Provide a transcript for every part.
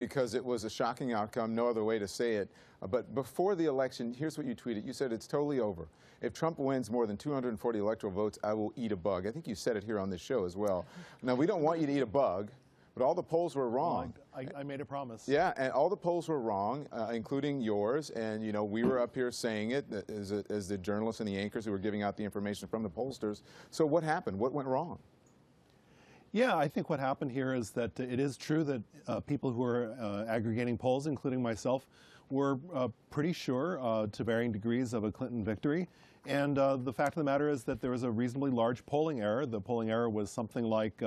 because it was a shocking outcome, no other way to say it. But before the election, here's what you tweeted. You said it's totally over. If Trump wins more than 240 electoral votes, I will eat a bug. I think you said it here on this show as well. Now, we don't want you to eat a bug, but all the polls were wrong. Well, I made a promise. Yeah, and all the polls were wrong, including yours. And, you know, we were up here saying it as the journalists and the anchors who were giving out the information from the pollsters. So what happened? What went wrong? Yeah, I think what happened here is that it is true that people who are aggregating polls, including myself, were pretty sure to varying degrees of a Clinton victory. And the fact of the matter is that there was a reasonably large polling error. The polling error was something like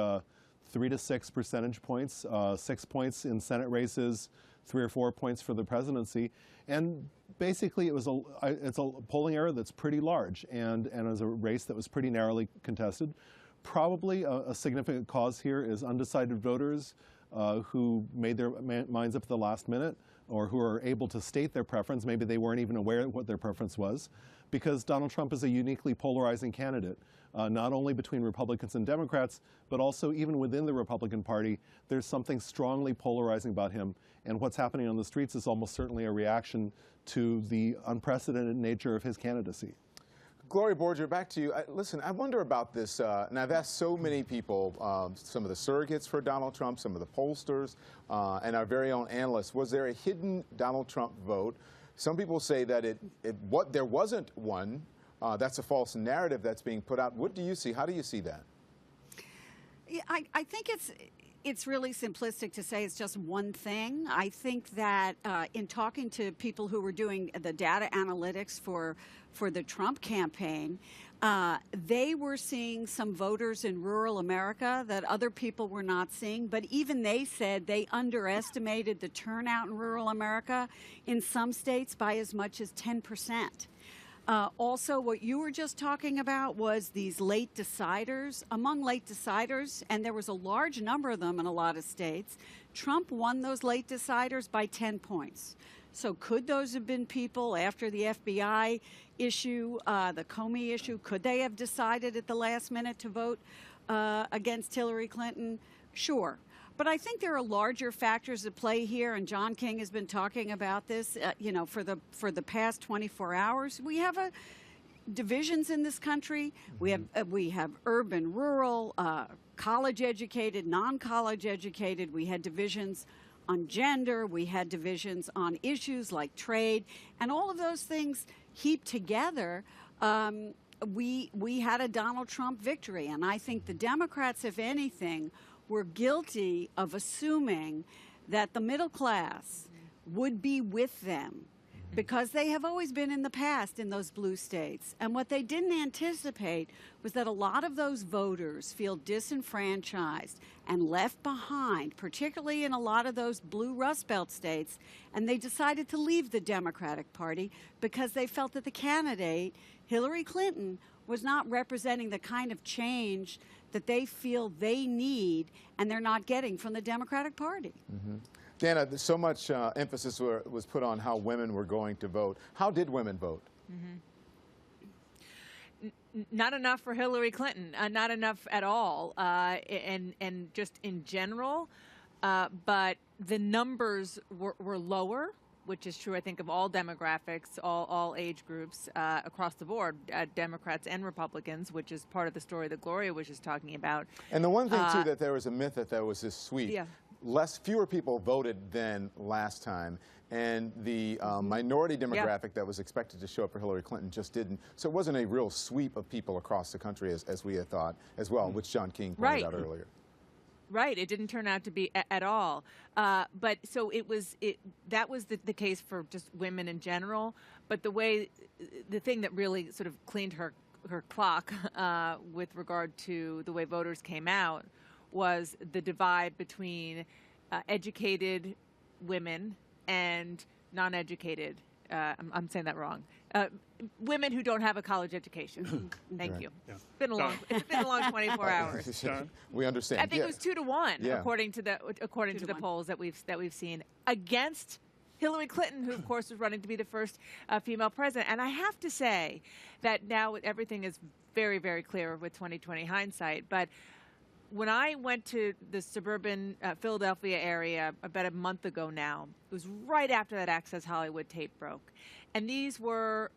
3 to 6 percentage points, 6 points in Senate races, 3 or 4 points for the presidency. And basically it's a polling error that's pretty large, and it was a race that was pretty narrowly contested. Probably a significant cause here is undecided voters who made their minds up at the last minute, or who are able to state their preference. Maybe they weren't even aware what their preference was, because Donald Trump is a uniquely polarizing candidate, not only between Republicans and Democrats, but also even within the Republican Party. There's something strongly polarizing about him, and what's happening on the streets is almost certainly a reaction to the unprecedented nature of his candidacy. Gloria Borger, back to you. Listen, I wonder about this, and I've asked so many people, some of the surrogates for Donald Trump, some of the pollsters, and our very own analysts, was there a hidden Donald Trump vote? Some people say that there wasn't one. That's a false narrative that's being put out. What do you see? How do you see that? Yeah, I think it's really simplistic to say it's just one thing. I think that in talking to people who were doing the data analytics for the Trump campaign, they were seeing some voters in rural America that other people were not seeing, but even they said they underestimated the turnout in rural America in some states by as much as 10%. Also, what you were just talking about was these late deciders. Among late deciders, and there was a large number of them in a lot of states, Trump won those late deciders by 10 points. So could those have been people after the FBI issue, the Comey issue? Could they have decided at the last minute to vote against Hillary Clinton? Sure. But I think there are larger factors at play here, and John King has been talking about this, you know, for the past 24 hours. We have divisions in this country. We have urban, rural, college educated, non-college educated. We had divisions on gender. We had divisions on issues like trade, and all of those things heaped together. We had a Donald Trump victory, and I think the Democrats, if anything, were guilty of assuming that the middle class would be with them, because they have always been in the past in those blue states. And what they didn't anticipate was that a lot of those voters feel disenfranchised and left behind, particularly in a lot of those blue Rust Belt states, and they decided to leave the Democratic Party because they felt that the candidate, Hillary Clinton, was not representing the kind of change that they feel they need and they're not getting from the Democratic Party. Dana, so much emphasis was put on how women were going to vote. How did women vote? Not enough for Hillary Clinton, not enough at all, and just in general. But the numbers were lower, which is true, I think, of all demographics, all age groups across the board, Democrats and Republicans, which is part of the story that Gloria was just talking about. And the one thing, too, that there was a myth that there was this sweep. Yeah. Fewer people voted than last time, and the minority demographic that was expected to show up for Hillary Clinton just didn't. So it wasn't a real sweep of people across the country as we had thought as well, which John King pointed out earlier. Right, it didn't turn out to be at all. But so that was the case for just women in general. But the thing that really sort of cleaned her clock with regard to the way voters came out was the divide between educated women and non-educated. I'm saying that wrong. Women who don't have a college education. Thank you. Yeah. It's been a long 24 hours. We understand. I think it was 2 to 1, according to the polls that we've seen, against Hillary Clinton, who of course was running to be the first female president. And I have to say that now everything is very, very clear with 20/20 hindsight. But when I went to the suburban Philadelphia area about a month ago now, it was right after that Access Hollywood tape broke. And these were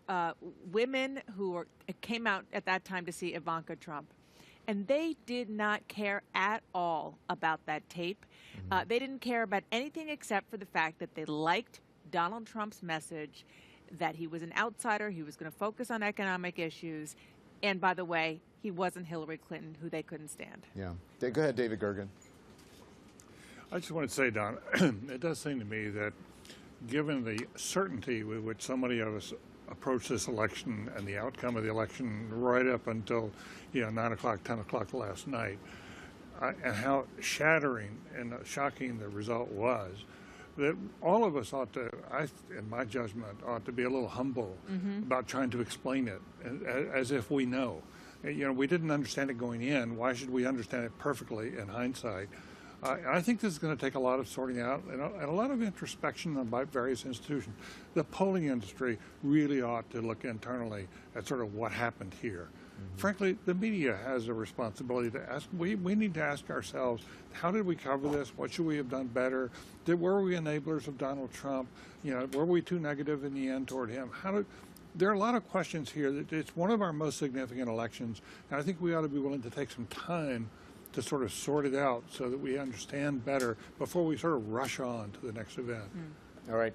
women who came out at that time to see Ivanka Trump. And they did not care at all about that tape. They didn't care about anything except for the fact that they liked Donald Trump's message that he was an outsider, he was going to focus on economic issues, and by the way, he wasn't Hillary Clinton, who they couldn't stand. Yeah. Go ahead, David Gergen. I just want to say, Don, it does seem to me that given the certainty with which so many of us approach this election and the outcome of the election right up until 9 o'clock, 10 o'clock last night, and how shattering and shocking the result was, that all of us ought to, in my judgment, ought to be a little humble about trying to explain it as if we know. We didn't understand it going in. Why should we understand it perfectly in hindsight? I think this is going to take a lot of sorting out and a lot of introspection about various institutions. The polling industry really ought to look internally at sort of what happened here. Frankly, the media has a responsibility to ask. We need to ask ourselves, how did we cover this? What should we have done better? Were we enablers of Donald Trump? Were we too negative in the end toward him? There are a lot of questions here. It's one of our most significant elections, and I think we ought to be willing to take some time to sort of sort it out so that we understand better before we sort of rush on to the next event. All right.